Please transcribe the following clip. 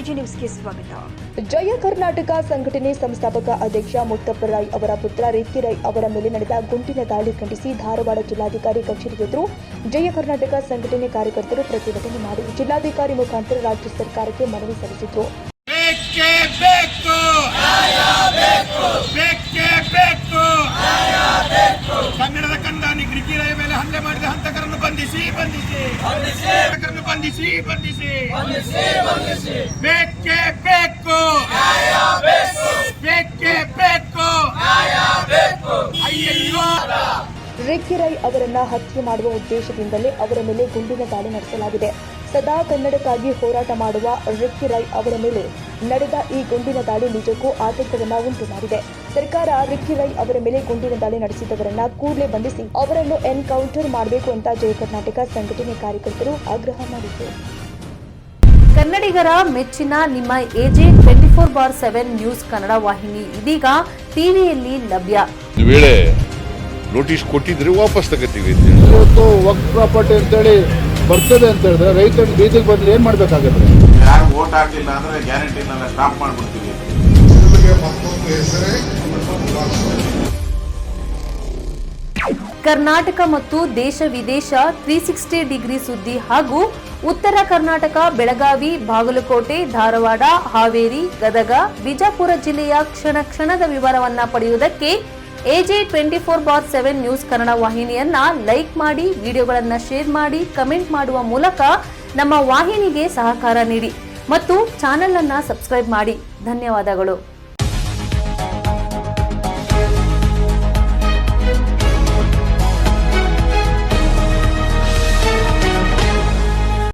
AG ನ್ಯೂಸ್ಗೆ ಸ್ವಾಗತ. ಜಯ ಕರ್ನಾಟಕ ಸಂಘಟನೆ ಸಂಸ್ಥಾಪಕ ಅಧ್ಯಕ್ಷ ಮುತ್ತಪ್ಪ ರೈ ಅವರ ಪುತ್ರ ರೇಖಿ ರೈ ಅವರ ಮೇಲೆ ನಡೆದ ಗುಂಡಿನ ದಾಳಿ ಖಂಡಿಸಿ ಧಾರವಾಡ ಜಿಲ್ಲಾಧಿಕಾರಿ ಕಚೇರಿ ಎದುರು ಜಯ ಕರ್ನಾಟಕ ಸಂಘಟನೆ ಕಾರ್ಯಕರ್ತರು ಪ್ರತಿಭಟನೆ ಮಾಡಿ ಜಿಲ್ಲಾಧಿಕಾರಿ ಮುಖಾಂತರ ರಾಜ್ಯ ಸರ್ಕಾರಕ್ಕೆ ಮನವಿ ಸಲ್ಲಿಸಿದರು. ಕನ್ನಡದ ಕಂದಾನಿ ರೇಖಿ ರೈ ಮೇಲೆ ಹಲ್ಲೆ ಮಾಡಿದ ಹಂತಕರನ್ನು ಬಂಧಿಸಿ ಬೇಕೇ ಬೇಕು ಅಯ್ಯಯ್ಯೋ. ರೇಖಿ ರೈ ಅವರನ್ನ ಹತ್ಯೆ ಮಾಡುವ ಉದ್ದೇಶದಿಂದಲೇ ಅವರ ಮೇಲೆ ಗುಂಡಿನ ದಾಳಿ ನಡೆಸಲಾಗಿದೆ. ಸದಾ ಕನ್ನಡಕ್ಕಾಗಿ ಹೋರಾಟ ಮಾಡುವ ರೇಖಿ ರೈ ಅವರ ಮೇಲೆ ನಡೆದ ಈ ಗುಂಡಿನ ದಾಳಿ ನಿಜಕ್ಕೂ ಆತಂಕವನ್ನ ಉಂಟು ಮಾಡಿದೆ. ಸರ್ಕಾರ ರೇಖಿ ರೈ ಅವರ ಮೇಲೆ ಗುಂಡಿನ ದಾಳಿ ನಡೆಸಿದವರನ್ನ ಕೂಡಲೇ ಬಂಧಿಸಿ ಅವರನ್ನು ಎನ್ಕೌಂಟರ್ ಮಾಡಬೇಕು ಅಂತ ಜಯ ಕರ್ನಾಟಕ ಸಂಘಟನೆ ಕಾರ್ಯಕರ್ತರು ಆಗ್ರಹ ಮಾಡಿದರು. ಕನ್ನಡಿಗರ ಮೆಚ್ಚಿನ ನಿಮ್ಮ ಎಜೆ 24/7 ನ್ಯೂಸ್ ಕನ್ನಡ ವಾಹಿನಿ ಇದೀಗ ಟಿವಿಯಲ್ಲಿ ಲಭ್ಯ. ವೇಳೆ ನೋಟಿಸ್ ಕೊಟ್ಟಿದ್ರೆ ವಾಪಸ್ ತಗೋತೀವಿ. ಇವತ್ತು ವಕ್ಫ್ ಪ್ರಾಪರ್ಟಿ ಅಂತೇಳಿ ಬರ್ತದೆ ಅಂತ ಹೇಳಿದ್ರೆ ರೈತರು ಬೀದಿಗೆ ಬಂದ್ರೆ ಏನ್ ಮಾಡ್ಬೇಕಾಗತ್ತೆ? ಯಾರು ವೋಟ್ ಹಾಕಿಲ್ಲ ಅಂದ್ರೆ ಗ್ಯಾರಂಟಿನೆಲ್ಲ ಸ್ಟಾಪ್ ಮಾಡ್ಬಿಡ್ತೀವಿ. ಕರ್ನಾಟಕ ಮತ್ತು ದೇಶ ವಿದೇಶ 360 ಡಿಗ್ರಿ ಸುದ್ದಿ ಹಾಗೂ ಉತ್ತರ ಕರ್ನಾಟಕ ಬೆಳಗಾವಿ, ಬಾಗಲಕೋಟೆ, ಧಾರವಾಡ, ಹಾವೇರಿ, ಗದಗ, ಬಿಜಾಪುರ ಜಿಲ್ಲೆಯ ಕ್ಷಣ ಕ್ಷಣದ ವಿವರವನ್ನ ಪಡೆಯುವುದಕ್ಕೆ ಎಜೆ 24/7 ನ್ಯೂಸ್ ಕನ್ನಡ ವಾಹಿನಿಯನ್ನ ಲೈಕ್ ಮಾಡಿ, ವಿಡಿಯೋಗಳನ್ನ ಶೇರ್ ಮಾಡಿ, ಕಮೆಂಟ್ ಮಾಡುವ ಮೂಲಕ ನಮ್ಮ ವಾಹಿನಿಗೆ ಸಹಕಾರ ನೀಡಿ ಮತ್ತು ಚಾನೆಲ್ ಅನ್ನ ಸಬ್ಸ್ಕ್ರೈಬ್ ಮಾಡಿ. ಧನ್ಯವಾದಗಳು.